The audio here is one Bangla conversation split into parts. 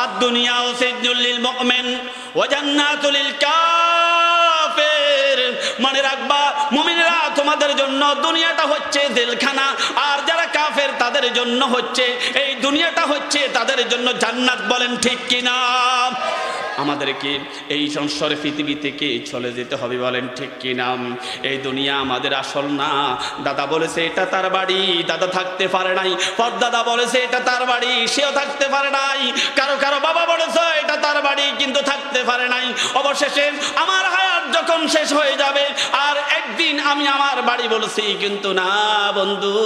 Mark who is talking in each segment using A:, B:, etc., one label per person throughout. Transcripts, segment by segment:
A: আদ-দুনিয়াউ সিজনুল লিল মুমিন ওয়া জান্নাতুল লিল কাফির। মনে রাখবা মুমিনরা তোমাদের জন্য দুনিয়াটা হচ্ছে জেলখানা, আর যারা কাফের তাদের জন্য হচ্ছে এই দুনিয়াটা হচ্ছে তাদের জন্য জান্নাত। বলেন ঠিক কিনা? আমাদেরকে এই সংসার পৃথিবী থেকে চলে যেতে হবে, বলেন ঠিক কিনা? এই দুনিয়া আমাদের আসল না। দাদা বলেছে এটা তার বাড়ি, দাদা থাকতে পারে নাই। পরদাদা বলেছে এটা তার বাড়ি, সেও থাকতে পারে নাই। কারো কারো বাবা বলেছে এটা তার বাড়ি, কিন্তু থাকতে পারে নাই। অবশেষে আমার হায়াত যখন শেষ হয়ে যাবে আর একদিন আমি আমার বাড়ি বলছি, কিন্তু না বন্ধু,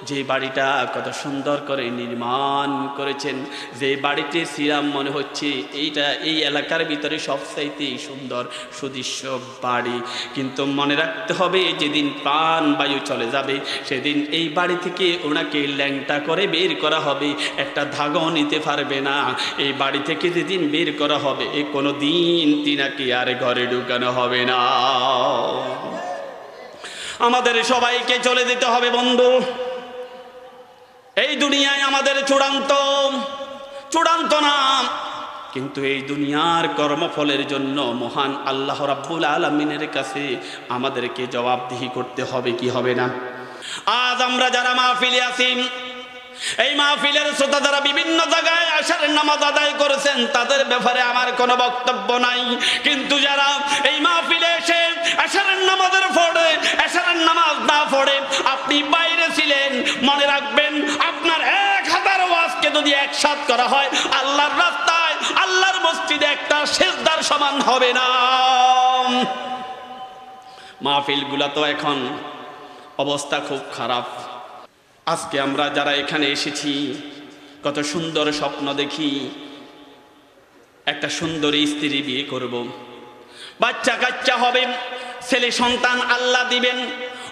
A: যে বাড়িটা কত সুন্দর করে নির্মাণ করেছেন, যে বাড়িতে ছিলাম মনে হচ্ছে এইটা এই এলাকার ভিতরে সবচাইতে সুন্দর সুদৃশ্য বাড়ি। কিন্তু মনে রাখতে হবে যেদিন প্রাণ বায়ু চলে যাবে সেদিন এই বাড়ি থেকে ওনাকে ল্যাংটা করে বের করা হবে, একটা ধাগও নিতে পারবে না। এই বাড়ি থেকে যেদিন বের করা হবে কোনো দিন তিনাকে আর ঘরে ঢুকানো হবে না। আমাদের সবাইকে চলে যেতে হবে বন্ধু। এই দুনিয়ায় আমাদের চূড়ান্ত নাম, কিন্তু এই দুনিয়ার কর্মফলের জন্য মহান আল্লাহ রাব্বুল আলামিনের কাছে আমাদেরকে জবাবদিহি করতে হবে, কি হবে না? আজ আমরা যারা মাহফিলে আছি, এই মাহফিলের শ্রোতা যারা বিভিন্ন জায়গায় আশারের নামাজ আদায় করেছেন, তাদের ব্যাপারে আমার কোনো বক্তব্য নাই। কিন্তু যারা এই মাহফিলে এসে আশারের নামাজের পড়ে আশারের নামাজ না পড়ে আপনি বাইরে ছিলেন, মনে রাখবেন আপনার 1000 ওয়াজকে যদি একসাথ করা হয় আল্লাহর রাস্তায় আল্লাহর মসজিদে একটা সিজদার সমান হবে না। মাহফিলগুলা তো এখন অবস্থা খুব খারাপ। আজকে আমরা যারা এখানে এসেছি কত সুন্দর স্বপ্ন দেখি, একটা সুন্দরী স্ত্রী বিয়ে করব, বাচ্চা কাচ্চা হবে, ছেলে সন্তান আল্লাহ দিবেন।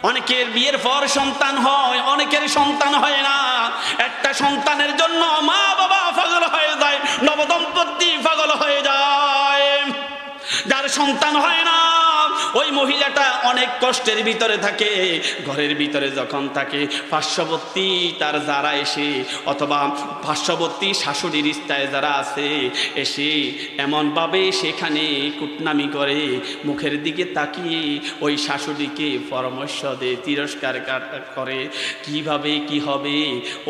A: অনেকের বিয়ের পর সন্তান হয়, অনেকের সন্তান হয় না। একটা সন্তানের জন্য মা বাবা পাগল হয়ে যায়, নবদম্পতি পাগল হয়ে যায়। যার সন্তান হয় না ওই মহিলাটা অনেক কষ্টের ভিতরে থাকে। ঘরের ভিতরে যখন থাকে পার্শ্ববর্তী তার যারা এসে অথবা পার্শ্ববর্তী শাশুড়ির স্থায় যারা আছে এসে এমনভাবে সেখানে কুটনামি করে, মুখের দিকে তাকিয়ে ওই শাশুড়িকে পরামর্শ দেয়, তিরস্কার করে, কিভাবে কি হবে,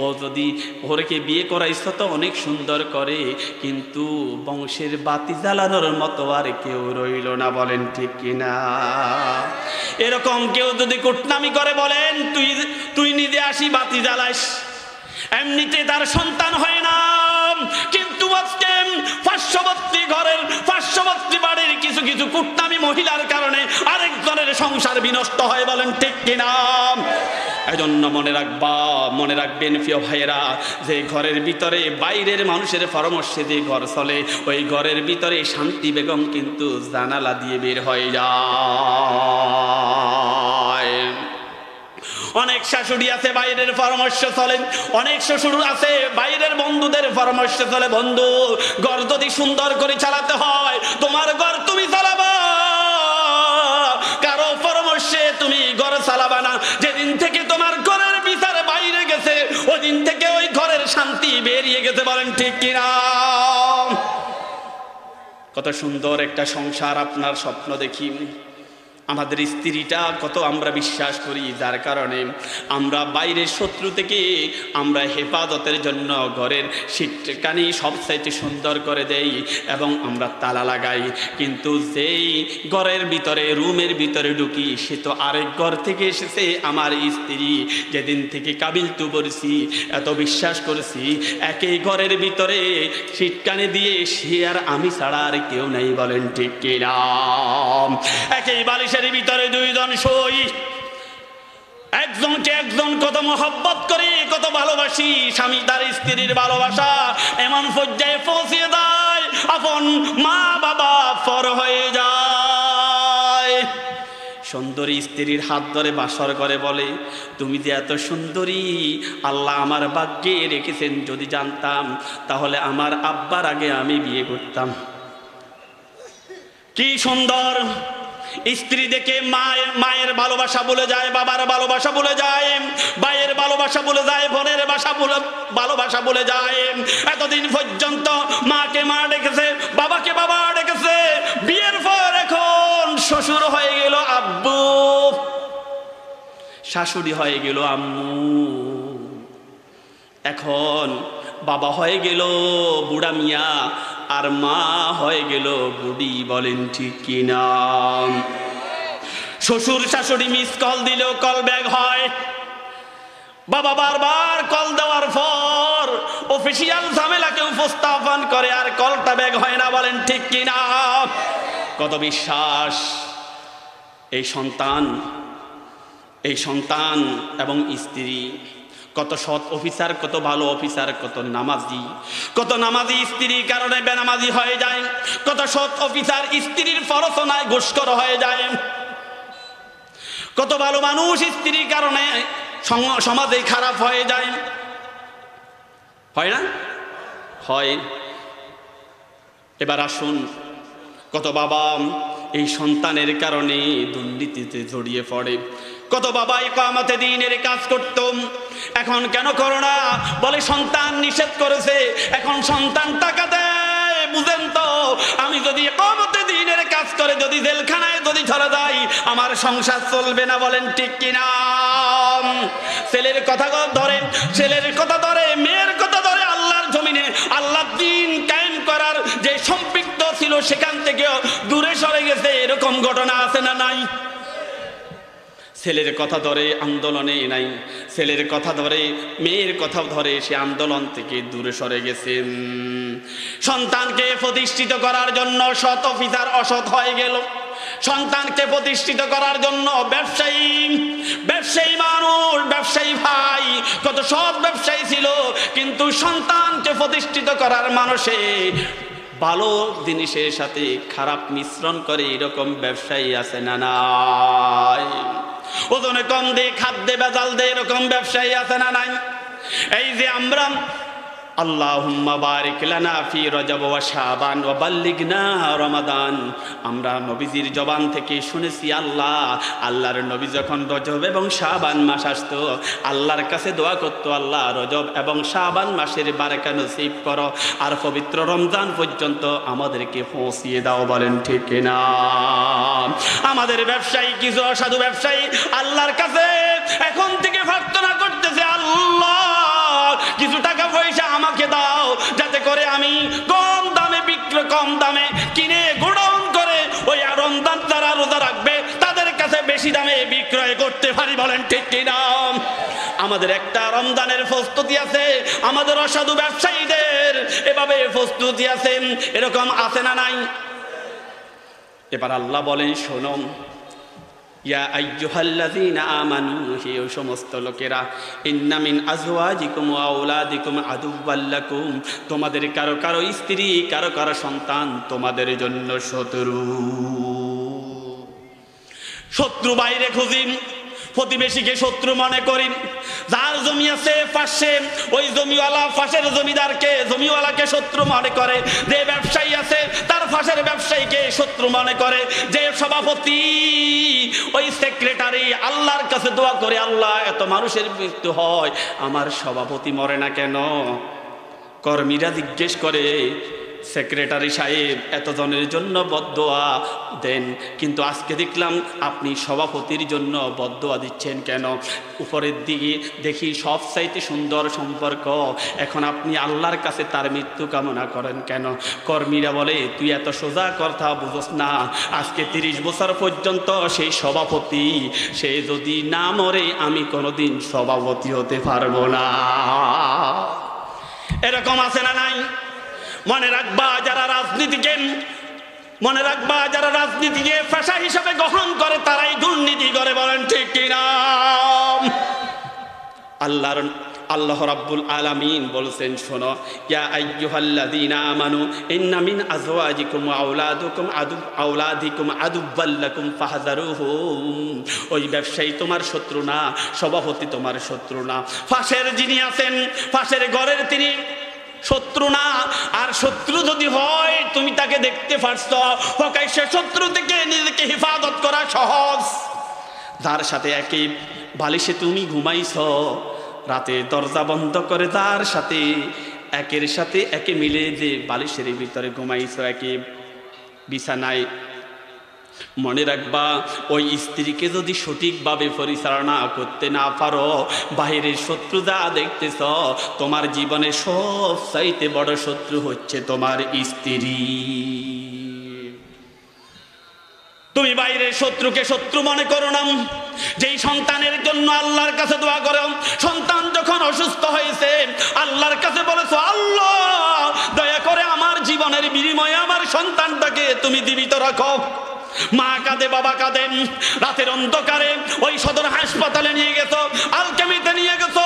A: ও যদি ওরকে বিয়ে করাইছ তো অনেক সুন্দর করে, কিন্তু বংশের বাতি জ্বালানোর মতো আর কেউ রইল না। বলেন ঠিক কিনা? এরকম কেউ যদি কুটনামি করে বলেন তুই নিজে আসি বাতি জ্বালাইস, এমনিতে তার সন্তান হয় না। কিন্তু আজকে পার্শ্ববর্তী বাড়ির কিছু কিছু কুটনামি মহিলার কারণে আরেকজনের সংসার বিনষ্ট হয়। বলেন ঠিক কিনা? এজন্য মনে রাখবেন প্রিয় ভাইয়েরা, যে ঘরের ভিতরে বাইরের মানুষের পরামর্শে যে ঘর চলে ওই ঘরের ভিতরে শান্তি বেগম কিন্তু জানালা দিয়ে বের হয়ে যায়। অনেক শাশুড়ি আছে বাইরের পরামর্শ চলেন, অনেক শ্বশুর আছে বাইরের বন্ধুদের পরামর্শ চলে। বন্ধু, ঘর যদি সুন্দর করে চালাতে হয় তোমার ঘর তুমি চালাবা, কারো পরামর্শে তুমি ঘর চালাবা না। যেদিন থেকে তোমার ঘরের বিচার বাইরে গেছে ওই দিন থেকে ওই ঘরের শান্তি বেরিয়ে গেছে। বলেন ঠিক কিনা? কত সুন্দর একটা সংসার আপনার স্বপ্ন দেখি, আমাদের স্ত্রীটা কত আমরা বিশ্বাস করি, যার কারণে আমরা বাইরের শত্রু থেকে আমরা হেফাজতের জন্য ঘরের সিটকানি সবচাইতে সুন্দর করে দেই এবং আমরা তালা লাগাই। কিন্তু যেই ঘরের ভিতরে রুমের ভিতরে ঢুকি সে তো আরেক ঘর থেকে এসেছে। আমার স্ত্রী যেদিন থেকে কাবিল তু বলছি, এত বিশ্বাস করেছি, একই ঘরের ভিতরে সিটকানি দিয়ে সে আর আমি ছাড়া আর কেউ নেই। বলেন ঠিক কিনা? একই বালিশের ভিতরে দুইজন সই, একজনকে একজন কত মহব্বত করি, কত ভালোবাসি। স্বামী তার স্ত্রীর ভালোবাসা এমন পর্যায়ে পৌঁছে যায় আপন মা বাবা পর হয়ে যায়। সুন্দরী স্ত্রীর হাত ধরে বাসর করে বলে, তুমি যে এত সুন্দরী আল্লাহ আমার ভাগ্যে রেখেছেন, যদি জানতাম তাহলে আমার আব্বার আগে আমি বিয়ে করতাম। কি সুন্দর! স্ত্রী দেখে মায়ের ভালোবাসা বলে যায়, বাবার ভালোবাসা বলে যায়, ভাইয়ের ভালোবাসা বলে যায়, বোনের ভালোবাসা বলে যায়। এতদিন পর্যন্ত শাশুড়ি হয়ে গেল আম্মু, এখন বাবা হয়ে গেল বুড়া মিয়া, আর মা হয়ে গেল বুড়ি। বলেন ঠিক কিনা? শ্বশুর শাশুড়ি মিস কল দিলেও কল ব্যাগ হয়, বাবা বারবার কল দেওয়ার পর অফিসিয়াল ঝামেলাকে উপস্থাপন করে আর কলটা ব্যাগ হয় না। বলেন ঠিক কিনা? কত বিশ্বাস! এই সন্তান এবং স্ত্রী, কত সৎ অফিসার, কত ভালো অফিসার, কত নামাজি স্ত্রীর কারণে বেনামাজি হয়ে যায়, কত সৎ অফিসার স্ত্রীর ফরসনায় ঘুষখোর হয়ে যায়, কত ভালো মানুষ স্ত্রীর কারণে সমাজে খারাপ হয়ে যায়। হয় না? হয়। এবার আসুন, কত বাবা এই সন্তানের কারণে দুর্নীতিতে জড়িয়ে পড়ে। কত বাবা ইকামতে দ্বীনের কাজ করত, এখন কেন করো না? বলে সন্তান নিষেধ করেছে। এখন সন্তান টাকা দেয়, বুঝেন তো, আমি যদি ইকামতে দ্বীনের কাজ করে যদি জেলখানায় যদি চলে যাই, আমার সংসার চলবে না। বলেন ঠিক কিনা? ছেলের কথা ধরে, মেয়ের কথা ধরে, আল্লাহর জমিনে আল্লাহর দ্বীন কায়েম করার যে সম্পৃক্ত ছিল সেখান থেকেও দূরে সরে গেছে। এরকম ঘটনা আছে না নাই? ছেলের কথা ধরে আন্দোলনে নাই, ছেলের কথা ধরে মেয়ের কথা ধরে সে আন্দোলন থেকে দূরে সরে গেছেন। সন্তানকে প্রতিষ্ঠিত করার জন্য সৎ অফিসার অসৎ হয়ে গেল, সন্তানকে প্রতিষ্ঠিত করার জন্য ব্যবসায়ী মানুষ, ব্যবসায়ী ভাই, কত সৎ ব্যবসায়ী ছিল, কিন্তু সন্তানকে প্রতিষ্ঠিত করার মানুষে ভালো জিনিসের সাথে খারাপ মিশ্রণ করে। এরকম ব্যবসায়ী আছে না নাই? ওজনে কম দে, খাদ্যে ভেজাল দে, এরকম ব্যবসায়ী আছে না নাই? এই যে আমরা আল্লাহুম্মা বারিক লানা ফি রজব ওয়া শাবান ওয়া বাল্লিগনা রমাদান, আমরা নবীজির জবান থেকে শুনেছি আল্লাহর নবী যখন রজব এবং শাবান মাস আসতো আল্লাহর কাছে দোয়া করতো, আল্লাহ রজব এবং শাবান মাসের বারাকা নসিব করো, আর পবিত্র রমজান পর্যন্ত আমাদেরকে পৌঁছিয়ে দাও। বলেন ঠিক না? আমাদের ব্যবসায়ী, কিছু অসাধু ব্যবসায়ী আল্লাহর কাছে এখন থেকে প্রার্থনা করতেছে, আল্লাহ কিছু টাকা পয়সা আমাকে দাও, যাতে করে আমি কম দামে কিনে গোডাউন করে ওই রমজান যারা রোজা রাখবে তাদের কাছে বেশি দামে বিক্রয় করতে পারি। বলেন ঠিক কিনা? আমাদের একটা রমজানের প্রস্তুতি আছে, আমাদের অসাধু ব্যবসায়ীদের এভাবে প্রস্তুতি আছে। এরকম আছে না নাই? এবার আল্লাহ বলেন, শোনো, ইয়া আইয়ুহাল্লাযীনা আমানু, হে সমস্ত লোকেরা, ইন্না মিন আজওয়াজিকুম ওয়া আওলাদিকুম আদুওয়াল লাকুম, তোমাদের কারো কারো স্ত্রী, কারো কারো সন্তান তোমাদের জন্য শত্রু বাইরে খুঁজি, প্রতিবেশীকে শত্রু মনে করি। যার জমি আছে পাশে, ওই জমিওয়ালা পাশের জমিওয়ালাকে শত্রু মনে করে। যে ব্যবসায়ী আছে তার পাশের ব্যবসায়ীকে শত্রু মনে করে। যে সভাপতি, ওই সেক্রেটারি আল্লাহর কাছে দোয়া করে, আল্লাহ এত মানুষের মৃত্যু হয়, আমার সভাপতি মরে না কেন? কর্মীরা জিজ্ঞেস করে, সেক্রেটারি সাহেব এতজনের জন্য বদদোয়া দেন, কিন্তু আজকে দেখলাম আপনি সভাপতির জন্য বদদোয়া দিচ্ছেন কেন? উপরের দিকে দেখি সবচাইতে সুন্দর সম্পর্ক, এখন আপনি আল্লাহর কাছে তার মৃত্যু কামনা করেন কেন? কর্মীরা বলে, তুই এত সোজা কথা বুঝোস না, আজকে 30 বছর পর্যন্ত সেই সভাপতি, সে যদি না মরে আমি কোনোদিন সভাপতি হতে পারবো না। এরকম আছে না নাই? মনে রাখবা, যারা রাজনীতিকে পেশা হিসাবে গ্রহণ করে তারাই দুর্নীতি করে। বলেন ঠিক কিনা? আল্লাহ রাব্বুল আলামিন বলছেন, শোনো, ইয়া আইয়ুহাল্লাযীনা আমানু ইন্না মিন আজওয়াজিকুম ওয়া আওলাদিকুম আদুওয়াল লাকুম ফাহযারুহুম। ওই ব্যবসায়ী তোমার শত্রু না, সভাপতি তোমার শত্রু না, পাশের যিনি আছেন পাশের ঘরের তিনি শত্রু না। আর শত্রু যদি হয় তুমি তাকে দেখতে পারছো, সে শত্রু থেকে নিজেকে হেফাজত করা সহজ। যার সাথে একই বালিশে তুমি ঘুমাইছো, রাতে দরজা বন্ধ করে তার সাথে একে মিলে যে বালিশের ভিতরে ঘুমাইছো, একই বিছানায়, মনে রাখবা, ওই স্ত্রীকে যদি সঠিকভাবে পরিচালনা করতে না পারো, বাহিরের শত্রু যা দেখতেছ, তোমার জীবনে সবচাইতে বড় শত্রু হচ্ছে তোমার স্ত্রী। তুমি বাইরের শত্রুকে শত্রু মনে করো না। যেই সন্তানের জন্য আল্লাহর কাছে দোয়া করো, সন্তান যখন অসুস্থ হয়েছে আল্লাহর কাছে বলেছো, আল্লাহ দয়া করে আমার জীবনের বিনিময়ে আমার সন্তানটাকে তুমি জীবিত রাখো। মা কাঁদে, বাবা কাঁদেন, রাতের অন্ধকারে ওই সদর হাসপাতালে নিয়ে গেছো, আলকেমিতে নিয়ে গেছো,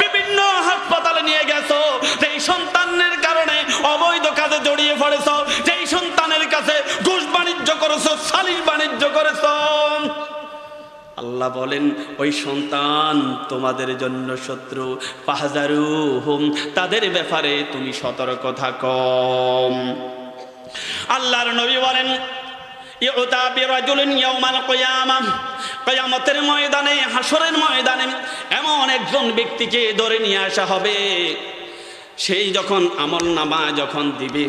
A: বিভিন্ন হাসপাতালে নিয়ে গেছো। যেই সন্তানের কারণে অবৈধ কাজে জড়িয়ে পড়েছো, যেই সন্তানের কাছে ঘুষ বাণিজ্য করেছো, সালিশ বাণিজ্য করেছো, আল্লাহ বলেন ওই সন্তান তোমাদের জন্য শত্রু। ফাহজারুহুম, তাদের ব্যাপারে তুমি সতর্ক থাকো। আল্লাহর নবী বলেন, ইউতা বিরাজুলিন ইয়াউমাল কিয়ামাহ, কিয়ামতের ময়দানে, হাসরের ময়দানে এমন একজন ব্যক্তিকে ধরে নিয়ে আসা হবে। সেই যখন আমল নামা যখন দিবে,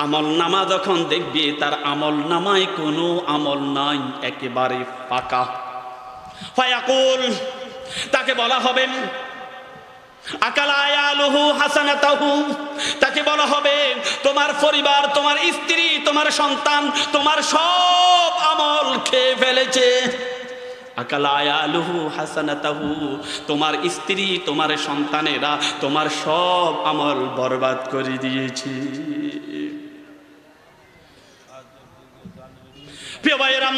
A: আমল নামা যখন দেখবে তার আমল নামায় কোনো আমল নাই, একেবারে ফাঁকা। ফায়াকুল, তাকে বলা হবে আকালা আয়ালুহু হাসানাতাহু, তাকে বলা হবে তোমার পরিবার, তোমার স্ত্রী, তোমার সন্তান তোমার সব আমল খেয়ে ফেলেছে। আকালা আয়ালুহু হাসানাতাহু, তোমার স্ত্রী, তোমার সন্তানেরা তোমার সব আমল বরবাদ করে দিয়েছে। প্রিয় ভাইরা,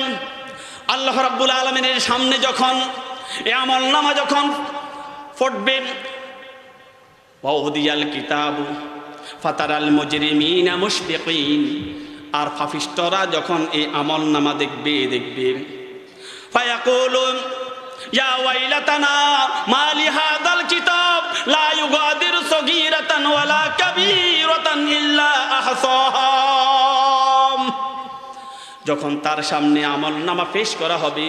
A: আল্লাহ রাব্বুল আলামিনের সামনে যখন এই আমলনামা যখন পড়বে, ওয়াউদিয়াল কিতাবু ফাতারাল মুজরিমিনা মুশফিকিন, আর পাপিষ্ঠরা যখন এই আমলনামা দেখবে ফায়াকুলুন ইয়া ওয়াইলাতানা মা লিহাদাল কিতাব লা ইউগাদিরু সগীরাতান ওয়ালা কাবীরাতান ইল্লা আহসাহা। যখন তার সামনে আমলনামা পেশ করা হবে,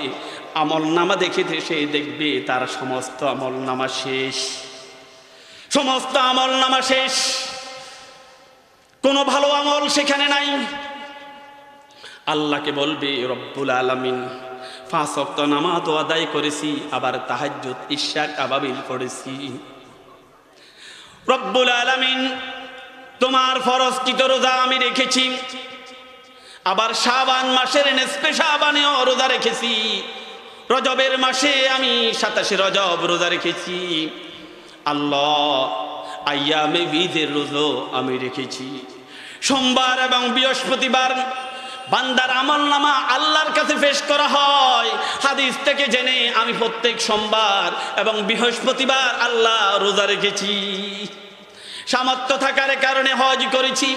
A: আমলনামা দেখে সে দেখবে তার সমস্ত আমলনামা শেষ, সমস্ত আমলনামা শেষ, কোনো ভালো আমল সেখানে নাই। আল্লাহকে বলবে, রব্বুল আলামিন 5 ওয়াক্ত নামাজ আদায় করেছি, আবার তাহাজ্জুদ, ইশরাক, আবাবিল পড়েছি। রব্বুল আলামিন তোমার ফরজকৃত রোজা আমি রেখেছি, আবার শাবান মাসের নিসফে শাবানেও রোজা রেখেছি, রজবের মাসে আমি 27 রজব রোজা রেখেছি। আল্লাহ আইয়ামে বীজের রোজা আমি রেখেছি। সোমবার এবং বৃহস্পতিবার বান্দার আমলনামা আল্লাহর কাছে পেশ করা হয়। হাদিস থেকে জেনে আমি প্রত্যেক সোমবার এবং বৃহস্পতিবার আল্লাহ রোজা রেখেছি। সামর্থ্য থাকার কারণে হজ করেছি,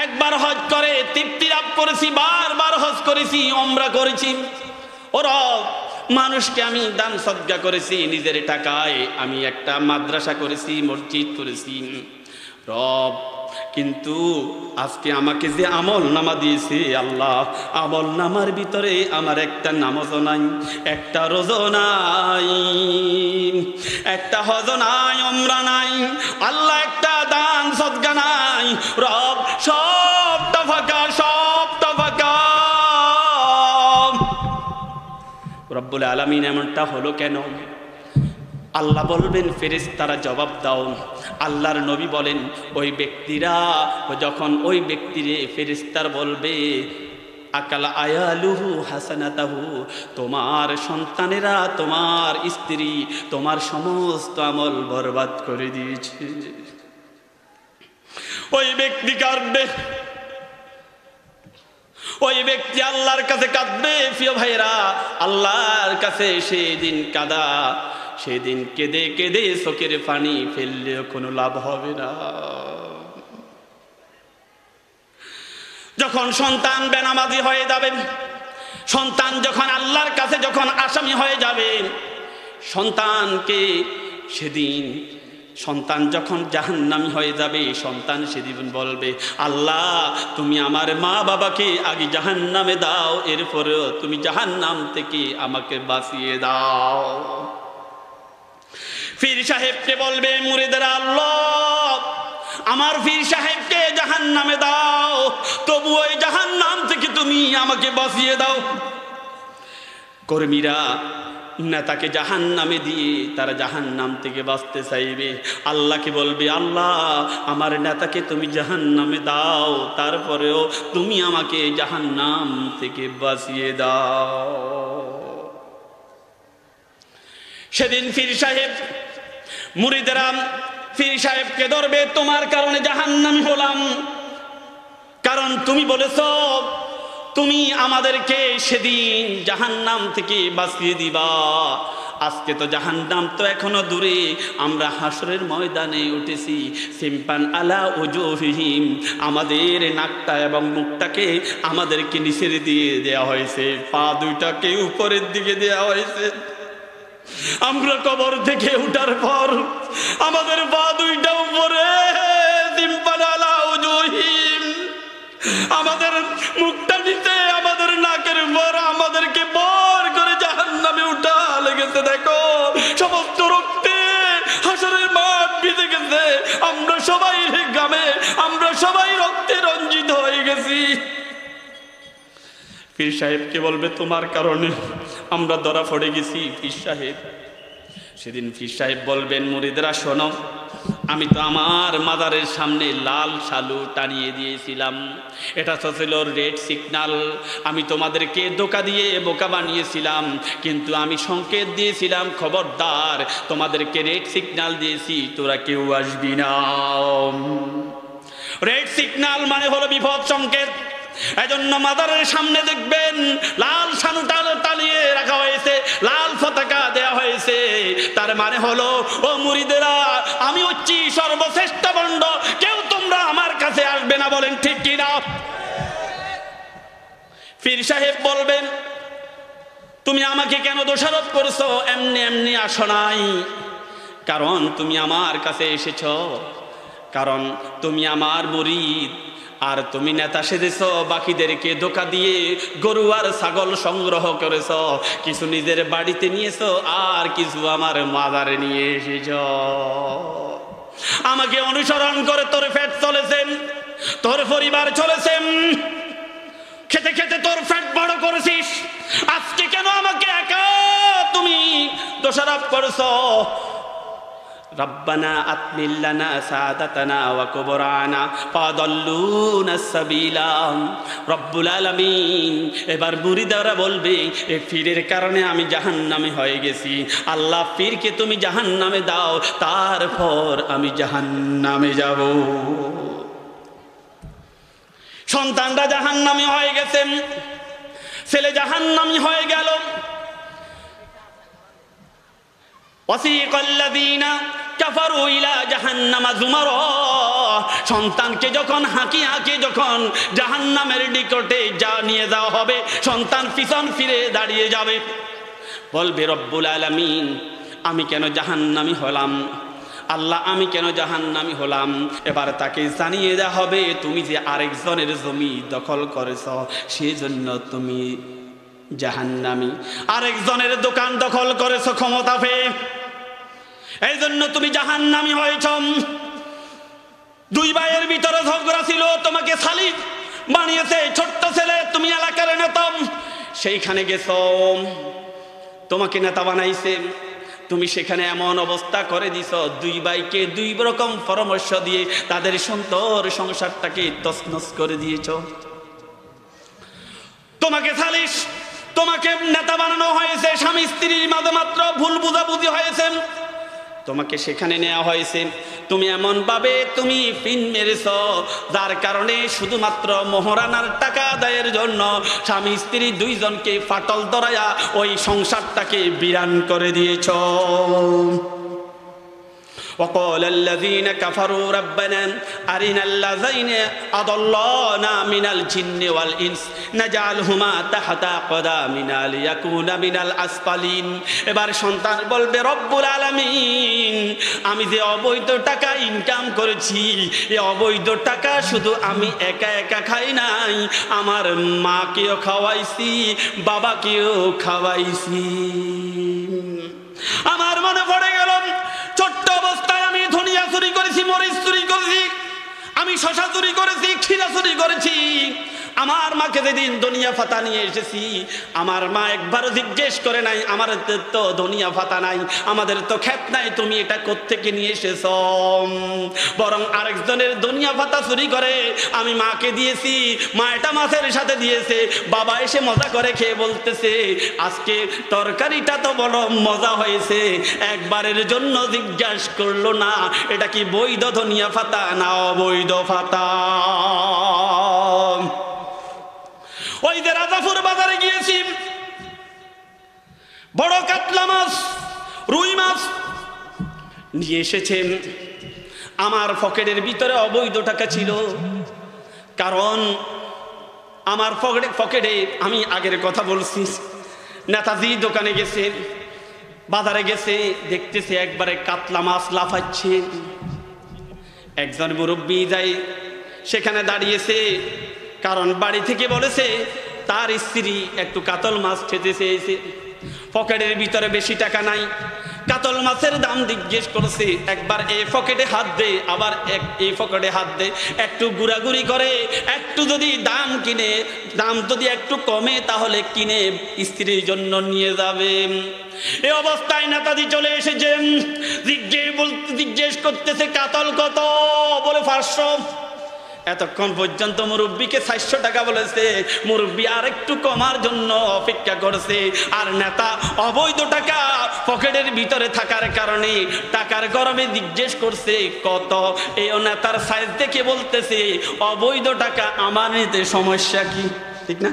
A: একবার হজ করে তৃপ্তি লাভ করেছি, বারবার হজ করেছি, উমরা করেছি। ও রব, মানুষকে আমি দান সদকা করেছি, নিজের টাকায় আমি একটা মাদ্রাসা করেছি, মসজিদ করেছি। রব, কিন্তু আজকে আমাকে যে আমল নামা দিয়েছে আল্লাহ, আমল নামার ভিতরে আমার একটা নামাজও নাই, একটা রোজা নাই, একটা হজ নাই, উমরা নাই, আল্লাহ একটা দান সদকা নাই। রব, সবটা ফাঁকা, সবটা ফাঁকা। রব্বুল আলামিন এমনটা হলো কেন? আল্লাহ বলবেন, ফেরেশতারা জবাব দাও। আল্লাহর নবী বলেন, ওই ব্যক্তিরা যখন ওই ব্যক্তিরে ফেরেশতার বলবে আকালা আয়ালুহু হাসানাতাহু, তোমার সন্তানেরা, তোমার স্ত্রী তোমার সমস্ত আমল বরবাদ করে দিয়েছে। ওই ব্যক্তি কাঁদবে, ওই ব্যক্তি আল্লাহর কাছে কাঁদবে। প্রিয় ভাইরা, আল্লাহর কাছে সেদিন কাঁদা, সেদিন কেঁদে কেঁদে চোখের পানি ফেললেও কোনো লাভ হবে না। যখন সন্তান বেনামাজি হয়ে যাবে, সন্তান যখন আল্লাহর কাছে যখন আসামি হয়ে যাবে, সন্তানকে সেদিন সন্তান যখন জাহান্নামী হয়ে যাবে, সন্তান সেদিন বলবে, আল্লাহ তুমি আমার মা বাবাকে আগে জাহান্নামে দাও, এরপরেও তুমি জাহান্নাম থেকে আমাকে বাঁচিয়ে দাও। পীর সাহেবকে বলবে মুরিদরা, আল্লাহ আমার পীর সাহেবকে জাহান্নামে দাও, তবু ওই জাহান্নাম থেকে তুমি তুমি আমাকে বাঁচিয়ে দাও। কর্মীরা নেতাকে জাহান্নামে দিয়ে তারা জাহান্নাম থেকে বাঁচতে চাইবে। আল্লাহকে বলবে, আল্লাহ আমার নেতাকে তুমি জাহান্নামে দাও, তারপরেও তুমি আমাকে জাহান্নাম থেকে বাঁচিয়ে দাও। সেদিন পীর সাহেব মুরিদেরা পীর সাহেবকে ধরবে, তোমার কারণে জাহান্নামী হলাম, কারণ তুমি বলেছ তুমি আমাদেরকে সেদিন জাহান্নাম থেকে বাঁচিয়ে দিবা। আজকে তো জাহান্নাম তো এখনো দূরে, আমরা হাসরের ময়দানে উঠেছি। সিম্পান আলা উজুহিহিম, আমাদের নাকটা এবং মুখটাকে আমাদেরকে নিচের দিয়ে দেওয়া হয়েছে, পা দুইটাকে উপরের দিকে দেওয়া হয়েছে। আমরা কবর থেকে উঠার পর আমাদের পা দুইটা উপরে, সিম্পান আলা উজুহিহিম, আমাদের মুখটা নিচে, আমাদের নাকের উপর, আমাদেরকে বর করে জাহান্নামে উঠা লেগেছে। দেখো সমস্ত রক্তে হাসরের মাঠ ভিজে গেছে, আমরা সবাই গামে, আমরা সবাই রক্তে রঞ্জিত হয়ে গেছি। পীর সাহেবকে বলবে, তোমার কারণে আমরা ধরা পড়ে গেছি পীর সাহেব। সেদিন পীর সাহেব বলবেন, মুরিদরা শোনো, আমি তো আমার মাজারের সামনে লাল শালু টানিয়ে দিয়েছিলাম, এটা তো ছিল রেড সিগন্যাল। আমি তোমাদেরকে ধোঁকা দিয়ে বোকা বানিয়েছিলাম, কিন্তু আমি সংকেত দিয়েছিলাম, খবরদার, তোমাদেরকে রেড সিগন্যাল দিয়েছি, তোরা কেউ আসবি না। রেড সিগন্যাল মানে হলো বিপদ সংকেত। এজন্য মাজারের সামনে দেখবেন লাল শালু টানিয়ে রাখা হয়েছে, লাল পতাকা দেয়া হয়েছে। তার মানে হলো, ও মুরিদেরা, আমি হচ্ছি সর্বশ্রেষ্ঠ ভণ্ড, কেউ তোমরা আমার কাছে আসবে না। বলেন ঠিক কিনা? পীর সাহেব বলবেন, তুমি আমাকে কেন দোষারোপ করছো? এমনি এমনি আসো নাই, কারণ তুমি আমার কাছে এসেছ, কারণ তুমি আমার মুরিদ, আর তুমি নেতা সেজেছ, বাকিদেরকে ধোঁকা দিয়ে গরু আর ছাগল সংগ্রহ করেছ, কিছু নিজের বাড়িতে নিয়েছ, আর কিছু আমার মাজারে নিয়ে এসেছ। আমাকে অনুসরণ করে তোর পেট চলেছেন, তোর পরিবার চলেছেন, খেতে খেতে তোর পেট বড় করেছিস। আজকে কেন আমাকে একা তুমি দোষারোপ করছ? রব্বানা আতমিল লানা সাদাতানা ওয়া কুবরানা ফাদাল্লুনা সাবিলা। রব্বুল আলামিন, এবার মুরিদরা বলবে, এই পীরের কারণে আমি জাহান্নামে হয়ে গেছি। আল্লাহ, পীরকে তুমি জাহান্নামে দাও, তারপর আমি জাহান্নামে যাব। সন্তানরা জাহান্নামী হয়ে গেছেন, ছেলে জাহান্নামী হয়ে গেল। ওয়াসিকাল্লাযীনা কাফারু ইলা জাহান্নামা যুমারা, সন্তানকে যখন হাঁকি হাঁকি যখন জাহান্নামের নিকটে নিয়ে যাওয়া হবে, সন্তান পিছন ফিরে দাঁড়িয়ে যাবে, বলবে, রব্বুল আলামিন, আমি কেন জাহান্নামী হলাম? আল্লাহ, আমি কেন জাহান্নামী হলাম? এবার তাকে জানিয়ে দেওয়া হবে, তুমি যে আরেকজনের জমি দখল করেছ, সেজন্য তুমি জাহান্নামী। আরেকজনের দোকান দখল করেছ ক্ষমতা পেয়ে, এই জন্য তুমি জাহান্নামী হয়েছ। দুই ভাইয়ের ভিতরে ঝগড়া ছিল, তোমাকে সালিক বানিয়েছে ছোট্ট ছেলে, তুমি এলাকার নেতা, সেইখানে গেছ, তোমাকে নেতা বানাইছে, তুমি সেখানে এমন অবস্থা করে দিছ, দুই ভাইকে দুই রকম পরামর্শ দিয়ে তাদের সুন্দর সংসারটাকে তছনছ করে দিয়েছ। তোমাকে সালিশ, তোমাকে নেতা বানানো হয়েছে, স্বামী স্ত্রীর মাঝে মাত্র ভুল বুঝাবুঝি হয়েছে, তোমাকে সেখানে নেওয়া হয়েছে। তুমি এমন ভাবে তুমি পিন মেরেছ, যার কারণে শুধুমাত্র মোহরানার টাকা আদায়ের জন্য স্বামী স্ত্রী দুইজনকে ফাটল ধরায়া ওই সংসারটাকে বিরান করে দিয়েছ। وقال الذين كفروا ربنا أرنا الذين أضلانا من الجن والإنس نجعلهما تحت أقدامنا ليكونا من الأسفلين। এবার সন্তান বলবে, রব্বুল আলামিন, আমি যে অবৈধ টাকা ইনকাম করেছি, এই অবৈধ টাকা শুধু আমি একা একা খাই নাই, আমার মাকেও খাওয়াইছি, বাবাকেও খাওয়াইছি। আমার মনে পড়ে গেল, ছোট্ট অবস্থায় আমি ধনিয়া চুরি করেছি, মরিচ চুরি করেছি, আমি শশা চুরি করেছি, ক্ষীরা চুরি করেছি, আমার মাকে যেদিন দুনিয়া ফাতা নিয়ে এসেছি, আমার মা একবারও জিজ্ঞেস করে নাই আমাদের তো দুনিয়া ফাতা নাই, আমাদের তো ক্ষেত নাই, তুমি এটা কোত্থেকে নিয়ে এসেছ। বরং আরেকজনের দুনিয়া ফাতা চুরি করে আমি মাকে দিয়েছি, মা এটা মাছের সাথে দিয়েছে। বাবা এসে মজা করে খেয়ে বলতেছে, আজকে তরকারিটা তো বড় মজা হয়েছে। একবারের জন্য জিজ্ঞাসা করলো না এটা কি বৈধ ধনিয়া ফাতা না অবৈধ ফাতা। ওই যে রাজাপুর বাজারে গিয়েছি, বড় কাতলা মাছ, রুই মাছ নিয়ে এসেছেন। আমার পকেটের ভিতরে অবৈধ টাকা ছিল, কারণ আমার পকেটে আমি আগের কথা বলছি, নেতাজি দোকানে গেছে, বাজারে গেছে, দেখতেছে একবারে কাতলা মাছ লাফাচ্ছে। একজন মুরব্বী যাই সেখানে দাঁড়িয়েছে, কারণ বাড়ি থেকে বলেছে তার স্ত্রী একটু কাতল মাছ খেতে চেয়েছে, পকেটের ভিতরে বেশি টাকা নাই। কাতল মাছের দাম জিজ্ঞেস করছে, একবার এই পকেটে হাত দে, আবার এই পকেটে হাত দে, একটু ঘুরাঘুরি করে, একটু যদি দাম কিনে, দাম যদি একটু কমে তাহলে কিনে স্ত্রীর জন্য নিয়ে যাবে। এই অবস্থায় নেতাজি চলে এসেছে, জিজ্ঞেস করতেছে কাতল কত, বলে 500। এতক্ষণ পর্যন্ত মুরব্বীকে 400 টাকা বলেছে, মুরব্বী আর একটু কমার জন্য অপেক্ষা করছে। আর নেতা অবৈধ টাকা পকেটের ভিতরে থাকার কারণে টাকার গরমে জিজ্ঞেস করছে কত। এই নেতার সাইজ দেখে বলতেছে অবৈধ টাকা আমার নিতে সমস্যা কি, ঠিক না?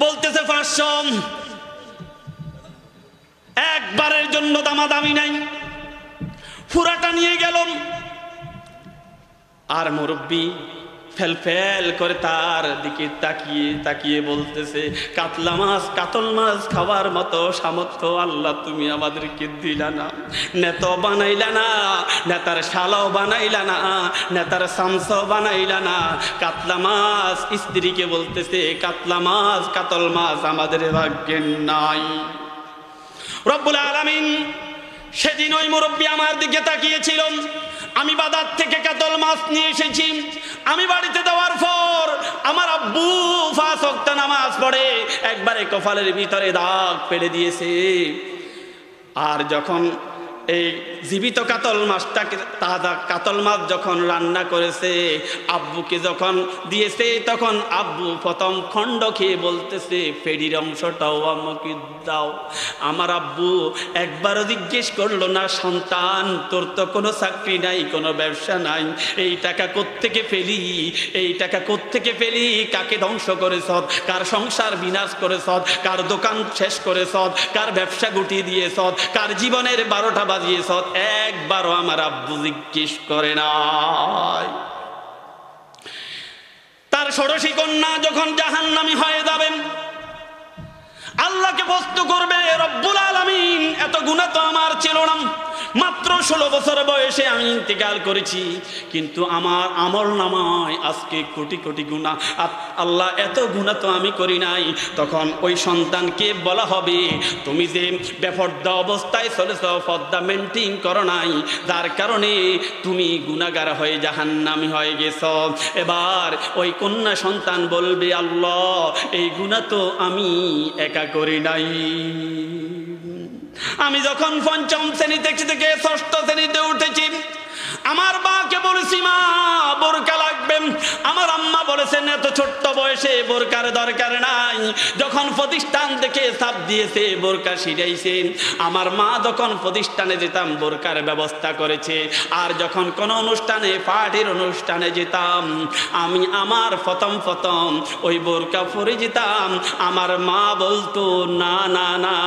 A: বলতেছে 500। একবারের জন্য দামাদামি নাই, পুরাটা নিয়ে গেল। আর মুরব্বী ফেল ফেল করে তার দিকে তাকিয়ে তাকিয়ে বলতেছে, কাতলা মাছ, কাতল মাছ খাওয়ার মতো সামর্থ্য আল্লাহ তুমি আমাদেরকে দিলা না, নেতা বানাইলা না, নেতার শালাও বানাইলা না, নেতার শামসাও বানাইলা না। কাতলা মাছ, স্ত্রীকে বলতেছে কাতলা মাছ, কাতল মাছ আমাদের ভাগ্যে নাই। রব্বুল আলামিন সেদিন ওই মুরব্বী আমার দিকে তাকিয়েছিল। আমি বাজার থেকে কাতল মাছ নিয়ে এসেছি, আমি বাড়িতে দেওয়ার পর আমার আব্বু 5 ওয়াক্ত নামাজ পড়ে একবারে কপালের ভিতরে দাগ ফেলে দিয়েছে। আর যখন এই জীবিত কাতল মাছটাকে, তাজা কাতল মাছ যখন রান্না করেছে, আব্বুকে যখন দিয়েছে, তখন আব্বু প্রথম খণ্ড খেয়ে বলতেছে ফেডির অংশটাও আমাকে দাও। আমার আব্বু একবারও জিজ্ঞেস করলো না, সন্তান তোর তো কোনো চাকরি নাই, কোনো ব্যবসা নাই, এই টাকা কোত্থেকে পেলি, এই টাকা কোত্থেকে পেলি, কাকে ধ্বংস করেছ, কার সংসার বিনাশ করেছ, কার দোকান শেষ করেছ, কার ব্যবসা গুটিয়ে দিয়েছ, কার জীবনের 12টা বাজিয়েছ। একবারও আমার আব্বু জিজ্ঞেস করে নাই। তার ষোড়শী কন্যা যখন জাহান্নামী হয়ে যাবেন, আল্লাহকে প্রশ্ন করবে, রব্বুল আলামিন এত গুনাহ তো আমার ছিল না, মাত্র 16 বছর বয়সে আমি ইন্তেকাল করেছি, কিন্তু আমার আমল নামায় আজকে কোটি কোটি গুনাহ। আল্লাহ এত গুনাহ তো আমি করি নাই। তখন ওই সন্তানকে বলা হবে, তুমি যে বেপরদা অবস্থায় চলেছ, পর্দা মেনটেন করো নাই, যার কারণে তুমি গুনাহগার হয়ে জাহান্নামী হয়ে গেছ। এবার ওই কন্যা সন্তান বলবে, আল্লাহ এই গুনাহ তো আমি একা করি নাই। আমি যখন 5ম শ্রেণী থেকে 6ষ্ঠ শ্রেণীতে উঠেছি, আমার মাকে বলেছি মা বোরকা লাগবে, আমার আম্মা বলেছেন এত ছোট্ট বয়সে বোরকার দরকার নাই। যখন প্রতিষ্ঠান থেকে চাপ দিয়েছে বোরকা শিখাইছেন, আমার মা যখন প্রতিষ্ঠানে যেতাম বোরকার ব্যবস্থা করেছে। আর যখন কোনো অনুষ্ঠানে, পার্টির অনুষ্ঠানে যেতাম, আমি আমার প্রথম ওই বোরকা পরে যেতাম। আমার মা বলতো না না না,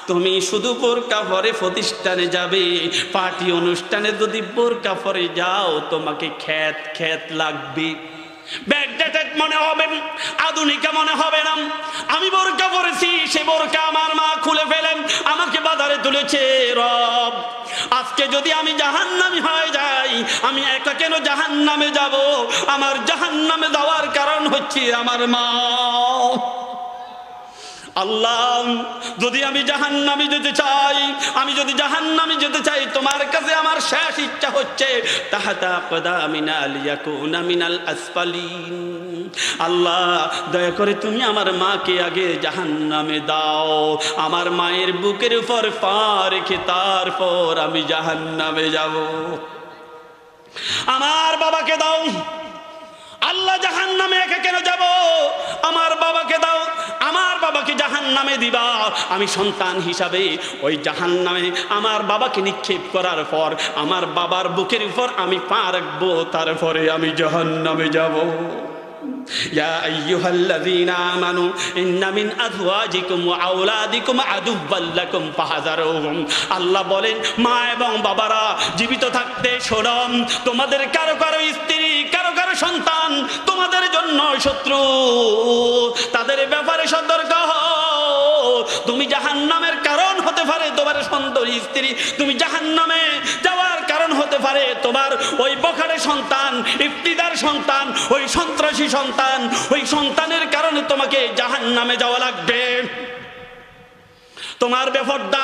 A: তুমি শুধু বোরকা পরে প্রতিষ্ঠানে যাবে, পার্টি অনুষ্ঠানে যদি বোরকা পরে যাও তোমাকে খ্যাত লাগবে, ব্যাকডেটেড মনে হবে, আধুনিকা মনে হবে না। আমি বোরকা পরেছি, সে বোরকা আমার মা খুলে ফেলেন আমাকে বাজারে তুলেছে। রব, আজকে যদি আমি জাহান্নামী হয়ে যাই, আমি একা কেন জাহান্নামে যাব? আমার জাহান্নামে যাওয়ার কারণ হচ্ছে আমার মা। আল্লাহ যদি আমি জাহান্নামে যেতে চাই, আমি যদি জাহান্নামে যেতে চাই, তোমার কাছে আমার শেষ ইচ্ছা হচ্ছে তাহাতা কদামিনা লিয়াকুনা মিনাল আসফালিন। আল্লাহ দয়া করে তুমি আমার মাকে আগে জাহান্নামে দাও, আমার মায়ের বুকের উপর পা রেখে তারপর আমি জাহান্নামে যাব। আমার বাবাকে দাও। আল্লাহ জাহান্নামে একা কেন যাব? আমার বাবাকে দাও, আমার বাবাকে জাহান্নামে দিবা। আমি সন্তান হিসাবে ওই জাহান্নামে আমার বাবাকে নিক্ষেপ করার পর আমার বাবার বুকের উপর আমি পা রাখবো, তারপরে আমি জাহান্নামে যাব। ইয়া আইয়ুহাল্লাযীনা আমানু ইন্না মিন আযওয়াজিকুম ওয়া আওলাদিকুম আদুওয়াল লাকুম ফাহযারুহুম। আল্লাহ বলেন, মা এবং বাবারা জীবিত থাকতে শোনো, তোমাদের কারো কারো স্ত্রী, কারো কারো সন্তান তোমাদের জন্য শত্রু, তাদের ব্যাপারে সতর্ক হও। তুমি জাহান্নামের কারণ হতে পারে তোমার সুন্দরী স্ত্রী, তুমি জাহান্নামে যাওয়ার কারণ হতে পারে তোমার ওই বখাটে সন্তান, ইফতিদার সন্তান, ওই সন্ত্রাসী সন্তান। ওই সন্তানের কারণে তোমাকে জাহান্নামে যাওয়া লাগবে। তোমার বেপরদা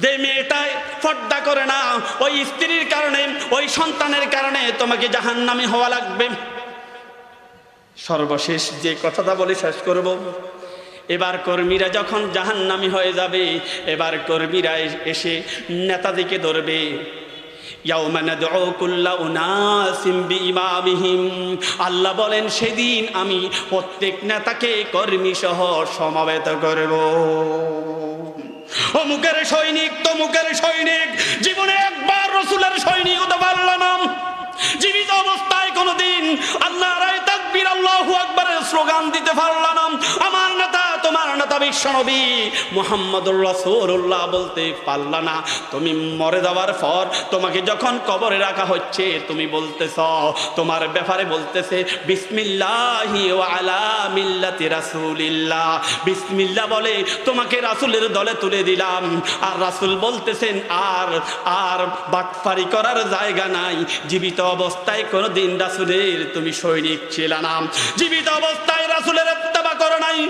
A: যে মেয়েটাই পর্দা করে না, ওই স্ত্রীর কারণে, ওই সন্তানের কারণে তোমাকে জাহান্নামে হওয়া লাগবে। সর্বশেষ যে কথাটা বলে শেষ করব, এবার কর্মীরা যখন জাহান্নামী হয়ে যাবে, এবার কর্মীরা এসে নেতাদেরকে ধরবে। ইয়াউমা নাদউ কুল্লা উনাসিম বিইমামিহিম। আল্লাহ বলেন, সেদিন আমি প্রত্যেক নেতাকে কর্মী সহ সমাবেত করব। অমুকের সৈনিক, তমুকের সৈনিক, জীবনে একবার রাসূলের সৈনিক হতে পারল না, জীবিত অবস্থায় কোনদিন আল্লাহর তাকবীর আল্লাহু আকবারের স্লোগান দিতে পারল না। আমার নেতা, তোমার নেতা বিশ্বনবী মুহাম্মদুর রাসূলুল্লাহ বলতে পারল না। তুমি মরে যাওয়ার পর তোমাকে যখন কবরে রাখা হচ্ছে, তুমি বলতেছ, তোমার ব্যাপারে বলতেছে বিসমিল্লাহি ওয়া আলা মিল্লাতি রাসূলিল্লাহ। বিসমিল্লাহ বলে তোমাকে রাসূলের দলে তুলে দিলাম। আর রাসূল বলতেছেন, আর বাটফারি করার জায়গা নাই। জীবিত অবস্থায় কোনদিন রাসূলের তুমি সৈনিক ছিলে না, জীবিত অবস্থায় রাসূলের ইত্তেবা করো নাই।